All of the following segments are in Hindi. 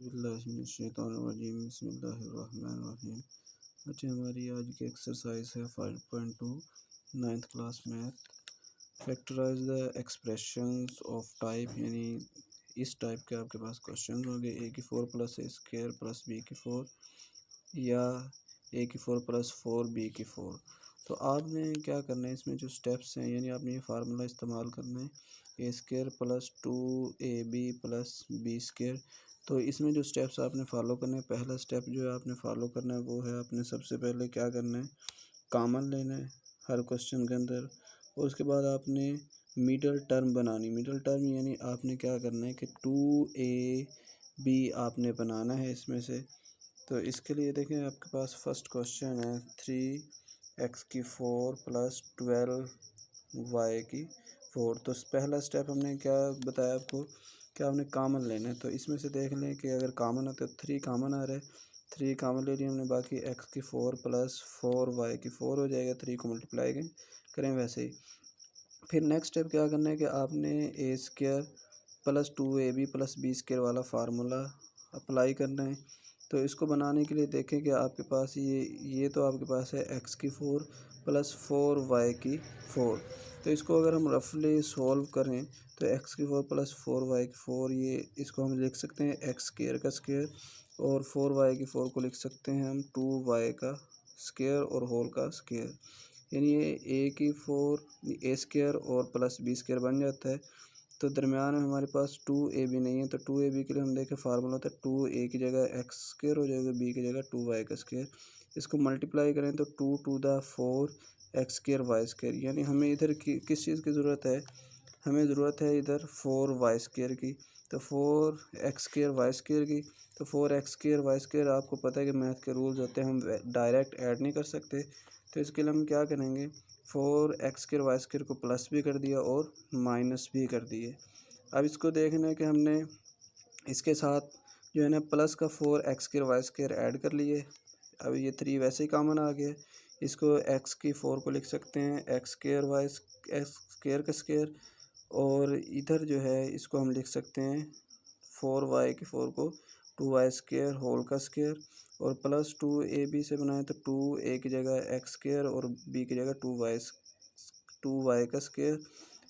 औज़ुबिल्लाहिमिनश्शैतानिर्रजीम बिस्मिल्लाहिर्रहमानिर्रहीम। बच्चे हमारी आज की एक्सरसाइज है 5.2 ninth class math. Factorise the expressions of type, यानी इस टाइप के आपके पास क्वेश्चन होंगे ए की 4 प्लस ए स्क्वायर प्लस बी की 4 या ए की 4 प्लस 4 बी की 4। तो आपने क्या करना है, इसमें जो स्टेप्स हैं यानी आपने ये फार्मूला इस्तेमाल करना है a square plus 2ab plus b square. तो इसमें जो स्टेप्स आपने फॉलो करने हैं, पहला स्टेप जो है आपने फॉलो करना है वो है आपने सबसे पहले क्या करना है, कॉमन लेना है हर क्वेश्चन के अंदर। और उसके बाद आपने मिडल टर्म बनानी। मिडल टर्म यानी आपने क्या करना है कि 2ab आपने बनाना है इसमें से। तो इसके लिए देखें आपके पास फर्स्ट क्वेश्चन है 3x की 4 प्लस 12y की 4। तो पहला स्टेप हमने क्या बताया आपको कि आपने कॉमन लेना है। तो इसमें से देख लें कि अगर कॉमन है तो 3 कॉमन आ रहा है, 3 कॉमन ले लिया हमने। बाकी x की 4 प्लस 4y की 4 हो जाएगा, 3 को मल्टीप्लाई करें वैसे ही। फिर नेक्स्ट स्टेप क्या करना है कि आपने a square plus 2ab plus b square वाला फार्मूला अप्लाई करना है। तो इसको बनाने के लिए देखें कि आपके पास ये तो आपके पास है x की 4 प्लस 4y की 4। तो इसको अगर हम रफली सॉल्व करें तो x की 4 प्लस 4y की 4, ये इसको हम लिख सकते हैं एक्स स्क्वायर का स्क्वायर, और 4y की 4 को लिख सकते हैं हम 2y का स्क्वायर और होल का स्क्वायर। यानी ये ए की 4 ए स्क्वायर और प्लस बी स्क्वायर बन जाता है। तो दरमियान में हमारे पास 2ab नहीं है, तो 2ab के लिए हम देखें फार्मूला होता है 2a की जगह एक्स स्क्वायर हो जाएगा, b की जगह 2y का स्क्वायर। इसको मल्टीप्लाई करें तो 2 to the 4 X square Y square. यानी हमें इधर किस चीज़ की ज़रूरत है, हमें ज़रूरत है इधर 4y स्क्वायर की। तो 4x स्क्वायर वाई स्क्वायर की। तो 4x स्क्वायर वाई स्क्वायर आपको पता है कि मैथ के रूल्स होते हैं, हम डायरेक्ट ऐड नहीं कर सकते। तो इसके लिए हम क्या करेंगे, 4x स्क्वायर वाई स्क्वायर को प्लस भी कर दिया और माइनस भी कर दिए। अब इसको देखना है कि हमने इसके साथ जो है ना प्लस का 4x square Y square add कर लिए। अब ये 3 वैसे ही कॉमन आ गया, इसको x की 4 को लिख सकते हैं X square Y X square का स्क्वायर, और इधर जो है इसको हम लिख सकते हैं 4y की 4 को 2y स्क्वायर होल का स्क्वायर, और प्लस 2ab से बनाए तो 2a की जगह एक्स स्क्वायर और b की जगह 2y का स्क्वायर,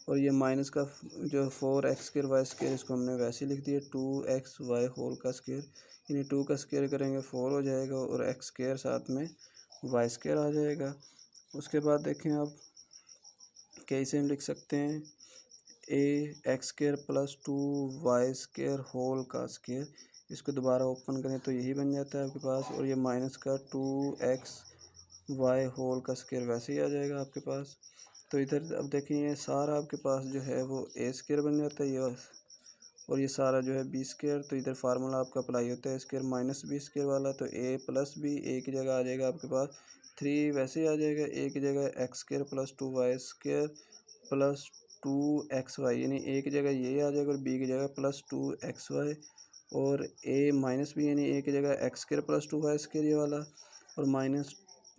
और ये माइनस का जो 4x स्क्वायर वाई स्क्वायर इसको हमने वैसे ही लिख दिया 2xy होल का स्क्वायर। यानी 2 का स्क्वायर करेंगे 4 हो जाएगा और x स्क्वायर साथ में y स्क्वायर आ जाएगा। उसके बाद देखें आप कैसे हम लिख सकते हैं a x square plus 2y square whole का स्क्वायर। इसको दोबारा ओपन करें तो यही बन जाता है आपके पास, और ये माइनस का 2xy होल का स्क्वायर वैसे ही आ जाएगा आपके पास। तो इधर अब देखिए ये सारा आपके पास जो है वो ए स्क्वायर बन जाता है ये, और ये सारा जो है बी स्क्वायर। तो इधर फार्मूला आपका अप्लाई होता है स्क्वायर माइनस बी स्क्वायर वाला, तो ए प्लस बी, ए की जगह आ जाएगा आपके पास 3 वैसे ही आ जाएगा, ए की जगह x square plus 2y square plus 2xy, यानी ए की जगह ये आ जाएगा और बी की जगह प्लस 2xy, और ए माइनस बी यानी ए की जगह x square plus 2y square ये वाला, और माइनस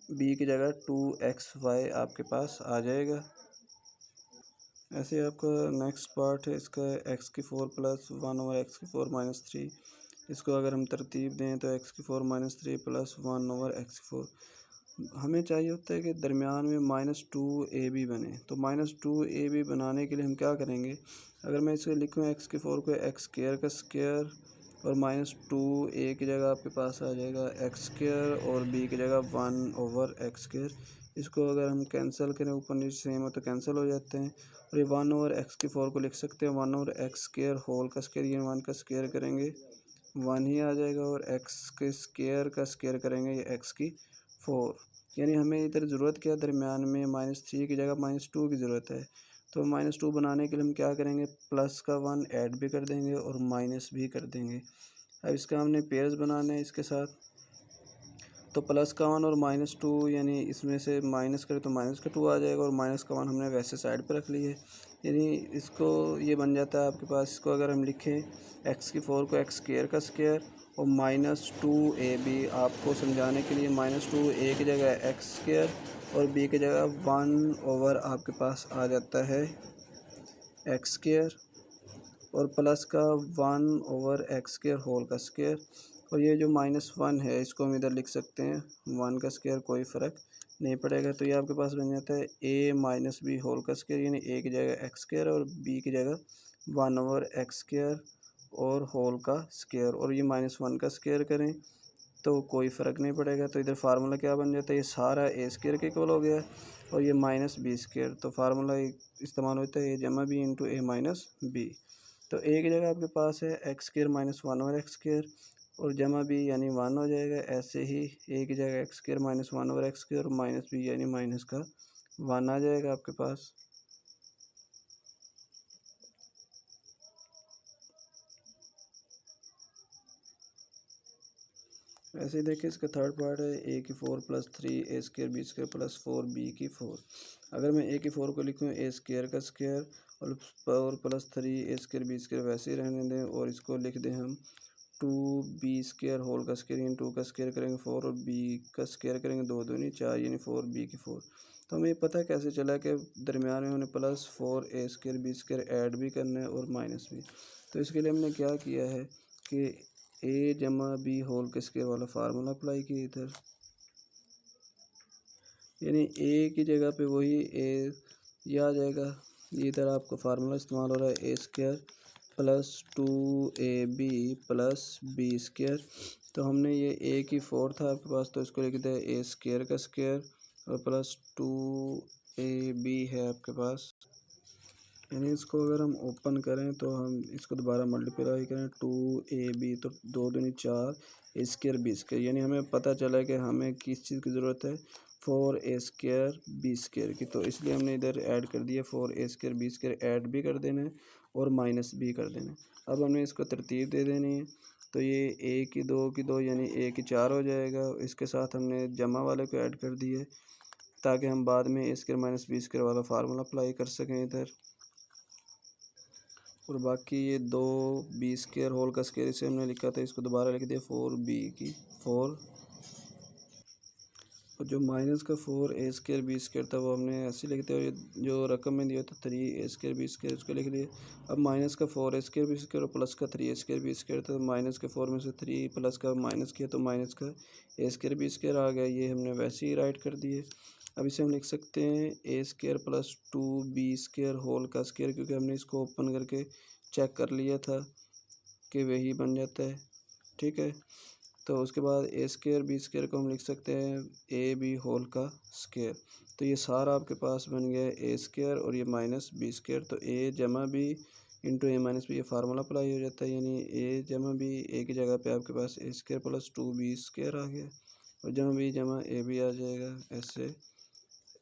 बी की जगह 2xy आपके पास आ जाएगा। ऐसे आपका नेक्स्ट पार्ट है इसका एक्स की 4 प्लस 1 ओवर एक्स की 4 माइनस 3। इसको अगर हम तरतीब दें तो एक्स की 4 माइनस 3 प्लस 1 ओवर एक्स की 4। हमें चाहिए होता है कि दरमियान में -2ab बने। तो -2ab बनाने के लिए हम क्या करेंगे, अगर मैं इसे लिखूँ एक्स की 4 को एक्स स्क्वायर का स्क्वायर और -2a की जगह आपके पास आ जाएगा एक्स स्क्वायर और b की जगह 1 ओवर एक्स स्क्वायर। इसको अगर हम कैंसिल करें ऊपर नीचे सेम हो तो कैंसिल हो जाते हैं, और ये 1 ओवर एक्स की 4 को लिख सकते हैं 1 ओवर एक्स स्क्वायर होल का स्क्वायर। ये 1 का स्क्वायर करेंगे 1 ही आ जाएगा, और एक्स के स्क्वायर का स्क्वायर करेंगे ये एक्स की 4। यानी हमें इधर ज़रूरत क्या है, दरमियान में -3 की जगह -2 की ज़रूरत है। तो -2 बनाने के लिए हम क्या करेंगे, प्लस का 1 ऐड भी कर देंगे और माइनस भी कर देंगे। अब इसका हमने पेयर्स बनाना है इसके साथ, तो प्लस का 1 और -2 यानी इसमें से माइनस करें तो माइनस का 2 आ जाएगा, और माइनस का 1 हमने वैसे साइड पर रख लिए। यानी इसको ये बन जाता है आपके पास, इसको अगर हम लिखें एक्स की 4 को एक्स स्क्वायर का स्क्वायर और -2ab, आपको समझाने के लिए -2a की जगह एक्स स्क्वायर और b की जगह 1 ओवर आपके पास आ जाता है एक्स स्क्वायर, और प्लस का 1/x² होल का स्क्वायर, और ये जो -1 है इसको हम इधर लिख सकते हैं 1 का स्क्वायर, कोई फ़र्क नहीं पड़ेगा। तो ये आपके पास बन जाता है a - b होल का स्क्वायर, यानी a की जगह x² और b की जगह 1/x² और होल का स्क्वायर, और ये -1 का स्क्वायर करें तो कोई फ़र्क नहीं पड़ेगा। तो इधर फार्मूला क्या बन जाता है, ये सारा a² के इक्वल हो गया और ये -b², तो फार्मूला इस्तेमाल होता है a - b into a - b। तो a की जगह आपके पास है x² - 1/x² और जमा b यानी 1 हो जाएगा। ऐसे ही a की जगह x² - 1/x² और -b यानी माइनस का 1 आ जाएगा आपके पास। ऐसे ही देखिए इसका थर्ड पार्ट है a⁴ + 3 a² b² + 4b⁴। अगर मैं a⁴ को लिखूँ a² का स्क्वायर और प्लस 3 a² b² वैसे ही रहने दें, और इसको लिख दें हम 2b² होल का स्क्वायर, यानी 2 का स्क्वायर करेंगे 4 और b का स्क्वायर करेंगे 2 दूनी 4 यानी 4b⁴। तो हमें पता कैसे चला कि दरमियान में हमने +4 a² b² ऐड भी करना है और माइनस भी। तो इसके लिए हमने क्या किया है कि a - b होल के स्क्वायर वाला फार्मूला अप्लाई किया इधर, यानी a की जगह पे वही a ये आ जाएगा। ये इधर आपका फार्मूला इस्तेमाल हो रहा है a² + 2ab + b²। तो हमने ये a⁴ था आपके पास, तो इसको लिख दिया a² का स्क्वायर और + 2ab है आपके पास, यानी इसको अगर हम ओपन करें तो हम इसको दोबारा मल्टीप्लाई करें 2ab, तो 2 दूनी 4 a² b², यानी हमें पता चला कि हमें किस चीज़ की ज़रूरत है 4a² b² की। तो इसलिए हमने इधर ऐड कर दिया 4a² b² ऐड भी कर देना है और माइनस भी कर देना है। अब हमने इसको तरतीब दे देनी है, तो ये a की 2 की 2 यानी a की 4 हो जाएगा। इसके साथ हमने जमा वाले को ऐड कर दिए ताकि हम बाद में a² - b² वाला फार्मूला अप्लाई कर सकें इधर। और बाकी ये 2b² होल का स्क्वायर इसे हमने लिखा था, इसको दोबारा लिख दिया 4b⁴, और जो माइनस का 4a² b² था वो हमने ऐसे लिख दिया, और ये जो रकम में दिया था 3a² b² उसको लिख दिया। अब माइनस का 4a² b² और प्लस का 3a² b² था, माइनस के 4 में से 3 प्लस का माइनस किया तो माइनस का a² b² आ गया, ये हमने वैसे ही राइट कर दिए। अब इसे हम लिख सकते हैं a² + 2b² होल का स्क्वायर, क्योंकि हमने इसको ओपन करके चेक कर लिया था कि वही बन जाता है, ठीक है। तो उसके बाद a² b² को हम लिख सकते हैं ab होल का स्क्वायर। तो ये सारा आपके पास बन गया a² और ये -b², तो a b into a - b ये फार्मूला अप्लाई हो जाता है, यानी a b a की जगह पे आपके पास a² + 2b² आ गया और b ab आ जाएगा। ऐसे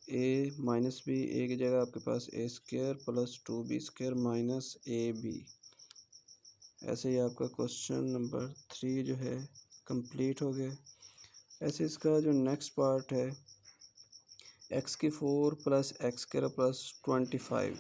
a - b a की जगह आपके पास a² + 2b² - ab। ऐसे ही आपका क्वेश्चन नंबर 3 जो है कंप्लीट हो गया। ऐसे इसका जो नेक्स्ट पार्ट है x⁴ + x² + 25।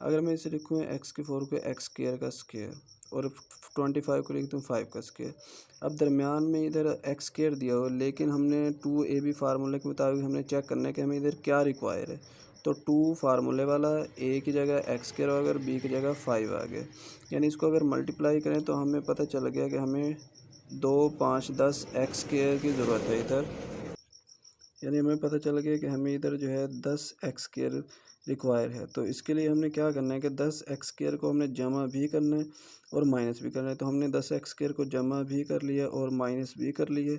अगर मैं इसे लिखूँ x⁴ को x² का स्क्वायर और 25 को लिख दूँ 5 का स्क्वायर। अब दरमियान में इधर x² दिया हो, लेकिन हमने 2ab फार्मूले के मुताबिक हमने चेक करना है कि हमें इधर क्या रिक्वायर है। तो 2 फार्मूले वाला a की जगह x² अगर b की जगह 5 आ गया, यानी इसको अगर मल्टीप्लाई करें तो हमें पता चल गया कि हमें 2 5 10 x² की ज़रूरत है इधर, यानी हमें पता चल गया कि हमें इधर जो है 10 x² रिक्वायर है। तो इसके लिए हमने क्या करना है कि 10 x² को हमने जमा भी करना है और माइनस भी करना है। तो हमने 10 x² को जमा भी कर लिया और माइनस भी कर लिए,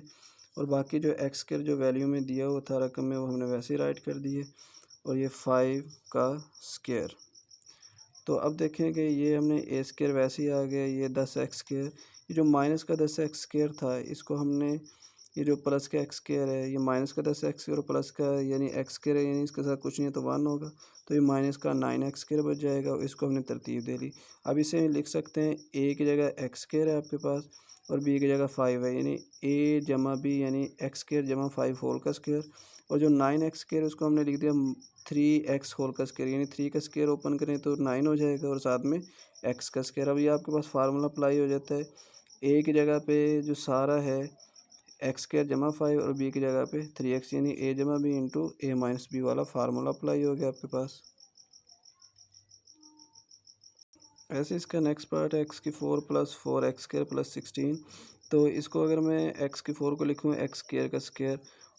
और बाकी जो x² जो वैल्यू में दिया हुआ था रकम में वो हमने वैसे ही राइट कर दिए, और ये 5 का स्क्वायर। तो अब देखें कि ये हमने a² वैसे ही आ गया, ये 10 x², ये जो माइनस का 10 x² था इसको हमने, ये जो प्लस का x² है ये माइनस का 10 x² और प्लस का यानी x² है, यानी इसके साथ कुछ नहीं है तो 1 होगा, तो ये माइनस का 9 x² बच जाएगा और इसको हमने तरतीब दे दी। अब इसे लिख सकते हैं a की जगह x² है आपके पास और b की जगह 5 है, यानी a - b यानी x² - 5 होल का स्क्वायर, और जो 9 x² उसको हमने लिख दिया 3x होल का स्क्वायर, यानी 3 का स्क्वायर ओपन करें तो 9 हो जाएगा और साथ में x का स्क्वायर। अब ये आपके पास फार्मूला अप्लाई हो जाता है, a की जगह पे जो सारा है x² - 5 और b की जगह पे 3x, यानी a b into a - b वाला फार्मूला अप्लाई हो गया आपके पास। ऐसे इसका नेक्स्ट पार्ट है एक्स की 4 प्लस 4 एक्स स्क्वायर प्लस 16। तो इसको अगर मैं एक्स की 4 को लिखूँ एक्स स्क्वायर का स्क्वायर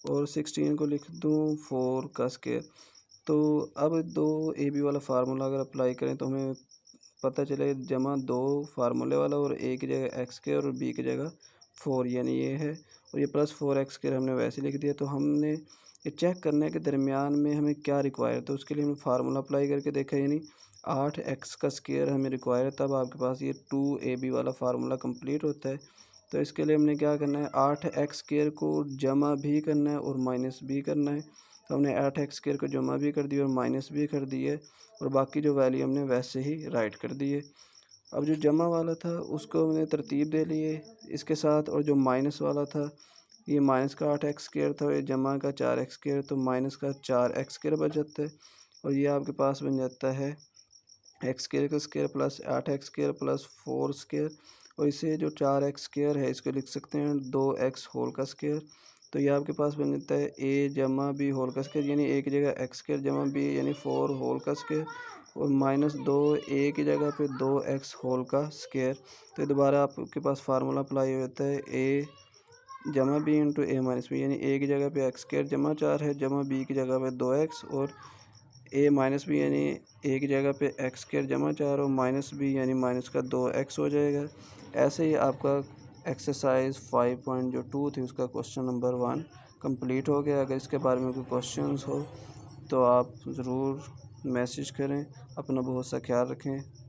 और 16 को लिख दूँ 4 का स्क्वायर। तो अब दो ए बी वाला फार्मूला अगर अप्लाई करें तो हमें पता चले जमा दो फार्मूले वाला और ए की जगह एक्स स्क्वायर और बी की जगह 4 यानी ये है, और ये प्लस 4 एक्स स्क्वायर हमने वैसे लिख दिया। तो हमने ये चेक करना है कि दरमियान में हमें क्या रिक्वायर है। तो उसके लिए हमने फार्मूला अप्लाई करके देखा, यानी 8 एक्स का स्क्वायर हमें रिक्वायर है, तब आपके पास ये 2ab वाला फार्मूला कंप्लीट होता है। तो इसके लिए हमने क्या करना है, 8 एक्स स्क्वायर को जमा भी करना है और माइनस भी करना है। तो हमने 8 एक्स स्क्वायर को जमा भी कर दिया और माइनस भी कर दिया है, और बाकी जो वैल्यू हमने वैसे ही राइट कर दी है। अब जो जमा वाला था उसको हमने तरतीब दे ली है इसके साथ, और जो माइनस वाला था ये माइनस का 8 एक्स स्क्वायर था, ये जमा का 4 एक्स स्क्वायर, तो माइनस का 4 एक्स स्क्वायर बच जाता है। और ये आपके पास बन जाता है एक्स स्क्वायर का square plus 8 x square plus 4 square. और इसे जो 4 एक्स स्क्वायर है इसको लिख सकते हैं 2 एक्स होल का स्क्वायर। तो ये आपके पास बन जाता है ए जमा बी होल का स्क्वायर, यानी ए की जगह एक्स स्क्वायर जमा बी यानी 4 होल का स्क्वायर, और माइनस 2 ए की जगह पे 2 एक्स होल का स्क्वायर। तो दोबारा आपके पास फार्मूला अप्लाई हो जाता है ए जमा बी इंटू ए माइनस बी, यानी ए की जगह पे एक्स स्क्वायर जमा 4 है, जमा बी की जगह पे 2 एक्स, और ए माइनस बी यानी ए की जगह पे एक्स स्क्वायर जमा 4 और माइनस बी यानी माइनस का 2 एक्स हो जाएगा। ऐसे ही आपका एक्सरसाइज 5.2 थी उसका क्वेश्चन नंबर 1 कंप्लीट हो गया। अगर इसके बारे में कोई क्वेश्चंस हो तो आप ज़रूर मैसेज करें। अपना बहुत सा ख्याल रखें।